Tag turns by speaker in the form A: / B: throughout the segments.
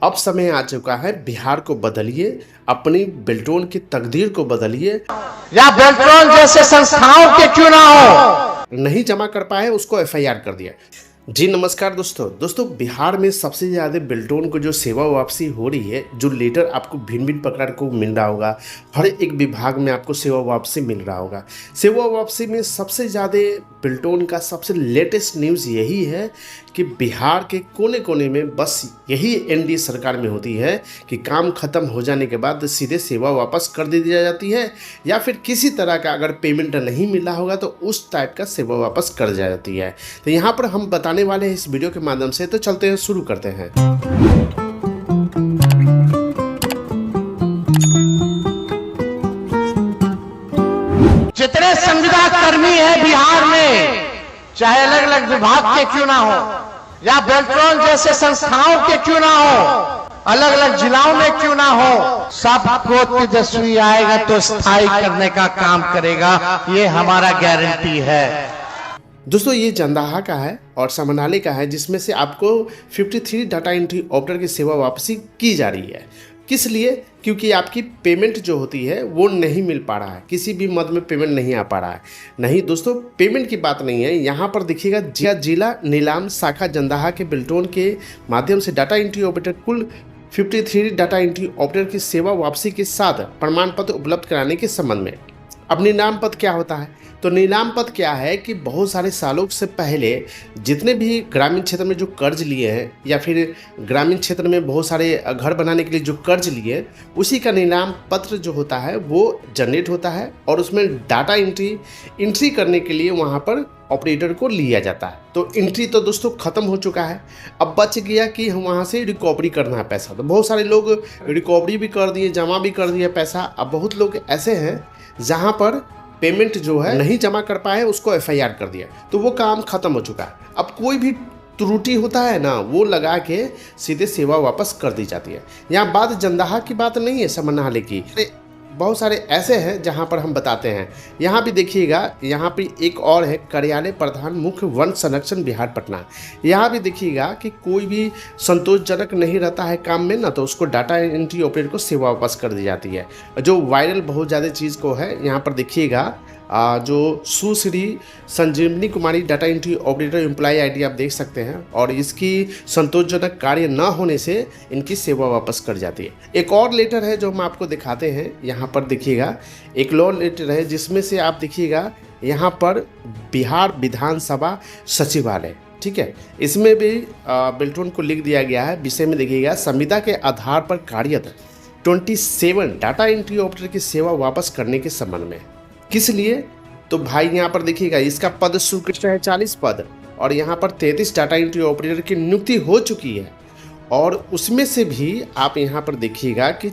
A: अब समय आ चुका है, बिहार को बदलिए, अपनी बेल्ट्रॉन की तकदीर को बदलिए।
B: या बेल्ट्रॉन जैसे संस्थाओं के क्यों ना हो।
A: नहीं जमा कर पाए उसको एफआईआर कर दिया। जी नमस्कार दोस्तों, बिहार में सबसे ज़्यादा बेल्ट्रॉन को जो सेवा वापसी हो रही है, जो लेटर आपको भिन्न भिन्न प्रकार को मिल रहा होगा, हर एक विभाग में आपको सेवा वापसी मिल रहा होगा। सेवा वापसी में सबसे ज़्यादा बेल्ट्रॉन का सबसे लेटेस्ट न्यूज़ यही है कि बिहार के कोने कोने में बस यही एनडीए सरकार में होती है कि काम खत्म हो जाने के बाद सीधे सेवा वापस कर दी जाती है, या फिर किसी तरह का अगर पेमेंट नहीं मिला होगा तो उस टाइप का सेवा वापस कर जाती है। तो यहाँ पर हम बताने वाले हैं इस वीडियो के माध्यम से, तो चलते हैं, शुरू करते हैं।
B: जितने संविदा कर्मी हैं बिहार में, चाहे अलग अलग विभाग के क्यों ना हो, या बेल्ट्रॉन जैसे संस्थाओं के क्यों ना हो, अलग अलग जिलाओं में क्यों ना हो, सबको तेजस्वी आएगा तो स्थायी करने का काम करेगा, ये हमारा गारंटी है।
A: दोस्तों ये जंदाहा का है और समनाली का है, जिसमें से आपको 53 डाटा एंट्री ऑपरेटर की सेवा वापसी की जा रही है। किस लिए? क्योंकि आपकी पेमेंट जो होती है वो नहीं मिल पा रहा है, किसी भी मद में पेमेंट नहीं आ पा रहा है। नहीं दोस्तों, पेमेंट की बात नहीं है, यहाँ पर देखिएगा जिला नीलाम शाखा जंदाहा के बेल्ट्रॉन के माध्यम से डाटा एंट्री ऑपरेटर कुल 53 डाटा एंट्री ऑपरेटर की सेवा वापसी के साथ प्रमाण पत्र उपलब्ध कराने के संबंध में। अब नीलाम पद क्या होता है? तो नीलाम पद क्या है कि बहुत सारे सालों से पहले जितने भी ग्रामीण क्षेत्र में जो कर्ज लिए हैं, या फिर ग्रामीण क्षेत्र में बहुत सारे घर बनाने के लिए जो कर्ज लिए, उसी का नीलाम पत्र जो होता है वो जनरेट होता है और उसमें डाटा एंट्री करने के लिए वहाँ पर ऑपरेटर को लिया जाता है। तो एंट्री तो दोस्तों ख़त्म हो चुका है, अब बच गया कि हम वहाँ से रिकवरी करना है पैसा। तो बहुत सारे लोग रिकवरी भी कर दिए, जमा भी कर दिए पैसा। अब बहुत लोग ऐसे हैं जहाँ पर पेमेंट जो है नहीं जमा कर पाए, उसको एफआईआर कर दिया, तो वो काम खत्म हो चुका है। अब कोई भी त्रुटि होता है ना, वो लगा के सीधे सेवा वापस कर दी जाती है। यहाँ बात जंदाहा की बात नहीं है, समनाली की। बहुत सारे ऐसे हैं जहाँ पर हम बताते हैं। यहाँ भी देखिएगा, यहाँ पे एक और है कार्यालय प्रधान मुख्य वन संरक्षण बिहार पटना। यहाँ भी देखिएगा कि कोई भी संतोषजनक नहीं रहता है काम में ना, तो उसको डाटा एंट्री ऑपरेटर को सेवा वापस कर दी जाती है। जो वायरल बहुत ज़्यादा चीज़ को है, यहाँ पर देखिएगा जो Sushri Sanjeevani Kumari data entry operator employ ID आप देख सकते हैं, और इसकी संतोषजनक कार्य न होने से इनकी सेवा वापस कर जाती है। एक और लेटर है जो हम आपको दिखाते हैं, यहाँ पर देखिएगा एक और लेटर है जिसमें से आप देखिएगा यहाँ पर बिहार विधानसभा सचिवालय, ठीक है, इसमें भी बेल्ट्रॉन को लिख दिया गया है। विषय में देखिएगा, संविदा के आधार पर कार्यरत 27 डाटा एंट्री ऑपरेटर की सेवा वापस करने के संबंध में। किस लिए? तो भाई यहाँ पर देखिएगा इसका पद स्वीकृत है 40 पद, और यहाँ पर 33 डाटा एंट्री ऑपरेटर की नियुक्ति हो चुकी है। और उसमें से भी आप यहाँ पर देखिएगा कि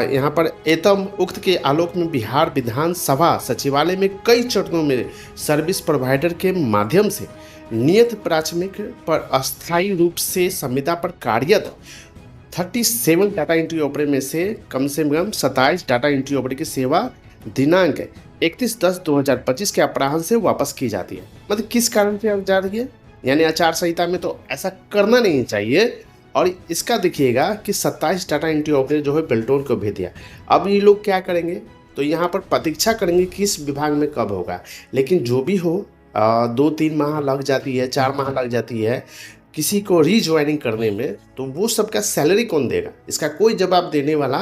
A: यहाँ पर एतम उक्त के आलोक में बिहार विधानसभा सचिवालय में कई चरणों में सर्विस प्रोवाइडर के माध्यम से नियत प्राथमिक पर अस्थायी रूप से संविदा पर कार्यरत 37 डाटा एंट्री ऑपरेटर में से कम 27 डाटा एंट्री ऑपरेटर की सेवा दिनांक 31/10/2025 के अपराह्न से वापस की जाती है। मतलब किस कारण से जा रही है? यानी आचार संहिता में तो ऐसा करना नहीं चाहिए। और इसका देखिएगा कि 27 डाटा एंट्री ऑपरेटर जो है बेल्ट्रॉन को भेज दिया। अब ये लोग क्या करेंगे? तो यहाँ पर प्रतीक्षा करेंगे कि इस विभाग में कब होगा। लेकिन जो भी हो, 2-3 माह लग जाती है, 4 माह लग जाती है किसी को रीज्वाइनिंग करने में, तो वो सबका सैलरी कौन देगा? इसका कोई जवाब देने वाला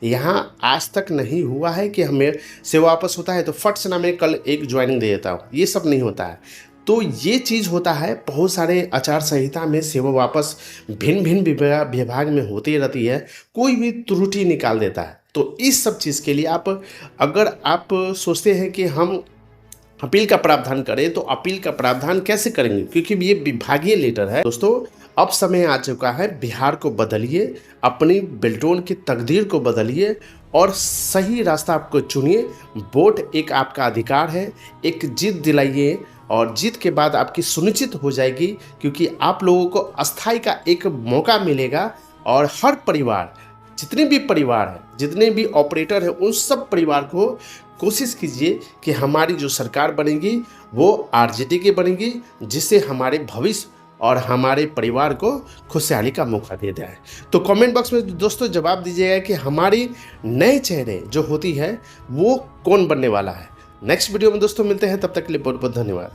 A: यहाँ आज तक नहीं हुआ है कि हमें सेवा वापस होता है तो फट से ना मैं कल एक ज्वाइनिंग दे देता हूँ। ये सब नहीं होता है। तो ये चीज़ होता है, बहुत सारे आचार संहिता में सेवा वापस भिन्न भिन्न विभाग में होती रहती है, कोई भी त्रुटि निकाल देता है। तो इस सब चीज़ के लिए अगर आप सोचते हैं कि हम अपील का प्रावधान करें, तो अपील का प्रावधान कैसे करेंगे? क्योंकि ये विभागीय लेटर है। दोस्तों अब समय आ चुका है, बिहार को बदलिए, अपनी बेल्ट्रॉन की तकदीर को बदलिए और सही रास्ता आपको चुनिए। वोट एक आपका अधिकार है, एक जीत दिलाइए और जीत के बाद आपकी सुनिश्चित हो जाएगी, क्योंकि आप लोगों को अस्थायी का एक मौका मिलेगा। और हर परिवार, जितने भी परिवार हैं, जितने भी ऑपरेटर हैं, उन सब परिवार को कोशिश कीजिए कि हमारी जो सरकार बनेगी वो आरजेडी की बनेगी, जिससे हमारे भविष्य और हमारे परिवार को खुशहाली का मौका दे जाए। तो कमेंट बॉक्स में दोस्तों जवाब दीजिएगा कि हमारी नए चेहरे जो होती है वो कौन बनने वाला है। नेक्स्ट वीडियो में दोस्तों मिलते हैं, तब तक के लिए बहुत बहुत धन्यवाद।